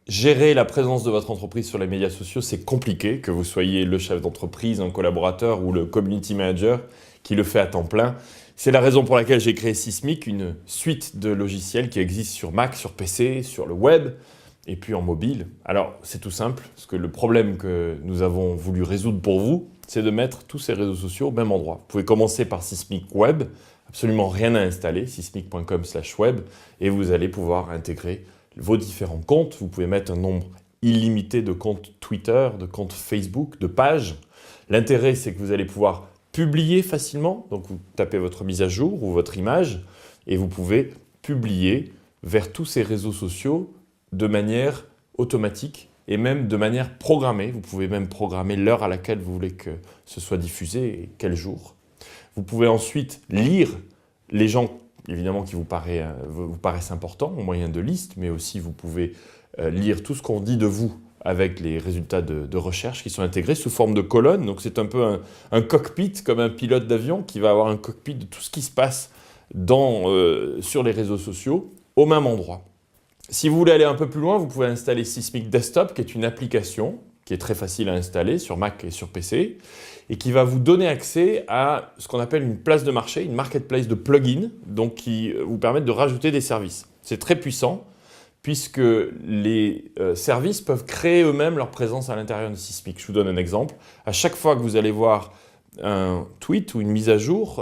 Gérer la présence de votre entreprise sur les médias sociaux, c'est compliqué, que vous soyez le chef d'entreprise, un collaborateur ou le community manager qui le fait à temps plein. C'est la raison pour laquelle j'ai créé Sismic, une suite de logiciels qui existe sur Mac, sur PC, sur le web et puis en mobile. Alors, c'est tout simple, parce que le problème que nous avons voulu résoudre pour vous, c'est de mettre tous ces réseaux sociaux au même endroit. Vous pouvez commencer par Sismic Web, absolument rien à installer, sismic.com/web, et vous allez pouvoir intégrer vos différents comptes. Vous pouvez mettre un nombre illimité de comptes Twitter, de comptes Facebook, de pages. L'intérêt, c'est que vous allez pouvoir publier facilement. Donc, vous tapez votre mise à jour ou votre image et vous pouvez publier vers tous ces réseaux sociaux de manière automatique et même de manière programmée. Vous pouvez même programmer l'heure à laquelle vous voulez que ce soit diffusé et quel jour. Vous pouvez ensuite lire les gens évidemment qui vous paraissent importants au moyen de listes, mais aussi vous pouvez lire tout ce qu'on dit de vous avec les résultats de recherche qui sont intégrés sous forme de colonnes. Donc c'est un peu un cockpit, comme un pilote d'avion qui va avoir un cockpit de tout ce qui se passe sur les réseaux sociaux au même endroit. Si vous voulez aller un peu plus loin, vous pouvez installer Sismic Desktop, qui est une application qui est très facile à installer sur Mac et sur PC, et qui va vous donner accès à ce qu'on appelle une place de marché, une marketplace de plugins, donc qui vous permettent de rajouter des services. C'est très puissant, puisque les services peuvent créer eux-mêmes leur présence à l'intérieur de Sismic. Je vous donne un exemple. À chaque fois que vous allez voir un tweet ou une mise à jour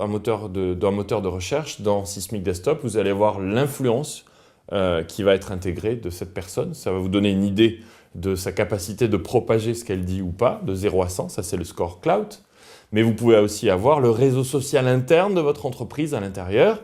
d'un moteur de recherche dans Sismic Desktop, vous allez voir l'influence qui va être intégrée de cette personne. Ça va vous donner une idée de sa capacité de propager ce qu'elle dit ou pas, de 0 à 100, ça c'est le score Clout. Mais vous pouvez aussi avoir le réseau social interne de votre entreprise à l'intérieur,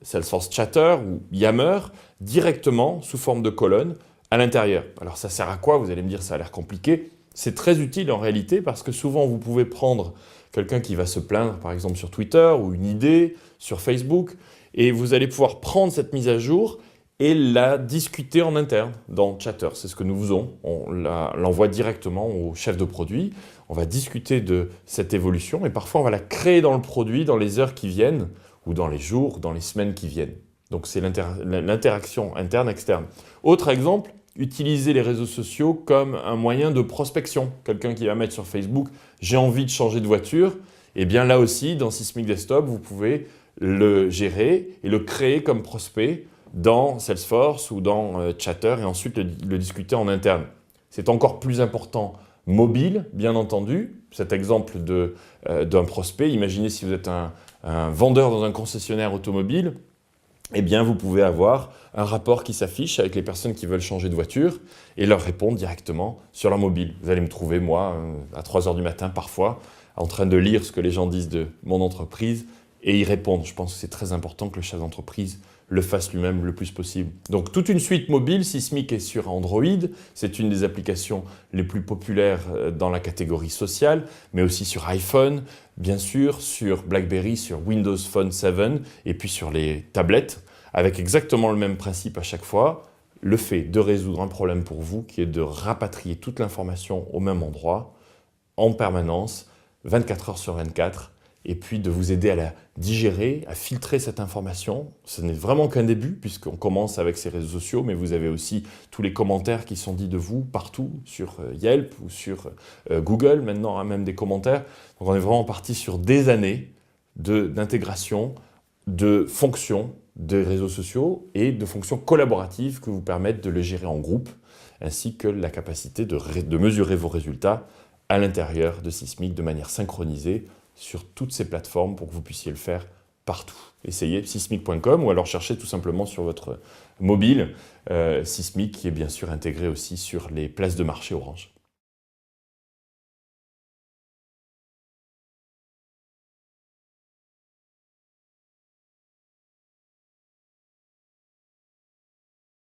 Salesforce Chatter ou Yammer, directement sous forme de colonne à l'intérieur. Alors ça sert à quoi? Vous allez me dire ça a l'air compliqué. C'est très utile en réalité parce que souvent vous pouvez prendre quelqu'un qui va se plaindre par exemple sur Twitter ou une idée sur Facebook et vous allez pouvoir prendre cette mise à jour et la discuter en interne dans Chatter. C'est ce que nous faisons. On l'envoie directement au chef de produit. On va discuter de cette évolution et parfois on va la créer dans le produit dans les heures qui viennent ou dans les jours, dans les semaines qui viennent. Donc c'est l'interaction interne-externe. Autre exemple, utiliser les réseaux sociaux comme un moyen de prospection. Quelqu'un qui va mettre sur Facebook « j'ai envie de changer de voiture », et bien là aussi, dans Sismic Desktop, vous pouvez le gérer et le créer comme prospect dans Salesforce ou dans Chatter et ensuite le discuter en interne. C'est encore plus important mobile, bien entendu. Cet exemple d'un prospect, imaginez si vous êtes un vendeur dans un concessionnaire automobile, eh bien vous pouvez avoir un rapport qui s'affiche avec les personnes qui veulent changer de voiture et leur répondre directement sur leur mobile. Vous allez me trouver, moi, à 3 h du matin parfois, en train de lire ce que les gens disent de mon entreprise et y répondre. Je pense que c'est très important que le chef d'entreprise le fasse lui-même le plus possible. Donc toute une suite mobile, Sismic est sur Android, c'est une des applications les plus populaires dans la catégorie sociale, mais aussi sur iPhone, bien sûr, sur BlackBerry, sur Windows Phone 7 et puis sur les tablettes, avec exactement le même principe à chaque fois, le fait de résoudre un problème pour vous qui est de rapatrier toute l'information au même endroit, en permanence, 24 heures sur 24, et puis de vous aider à la digérer, à filtrer cette information. Ce n'est vraiment qu'un début, puisqu'on commence avec ces réseaux sociaux, mais vous avez aussi tous les commentaires qui sont dits de vous partout, sur Yelp ou sur Google, maintenant, hein, même des commentaires. Donc on est vraiment parti sur des années d'intégration, de fonctions des réseaux sociaux et de fonctions collaboratives qui vous permettent de les gérer en groupe, ainsi que la capacité de mesurer vos résultats à l'intérieur de Sismic de manière synchronisée, sur toutes ces plateformes pour que vous puissiez le faire partout. Essayez sismic.com ou alors cherchez tout simplement sur votre mobile Sismic qui est bien sûr intégré aussi sur les places de marché Orange.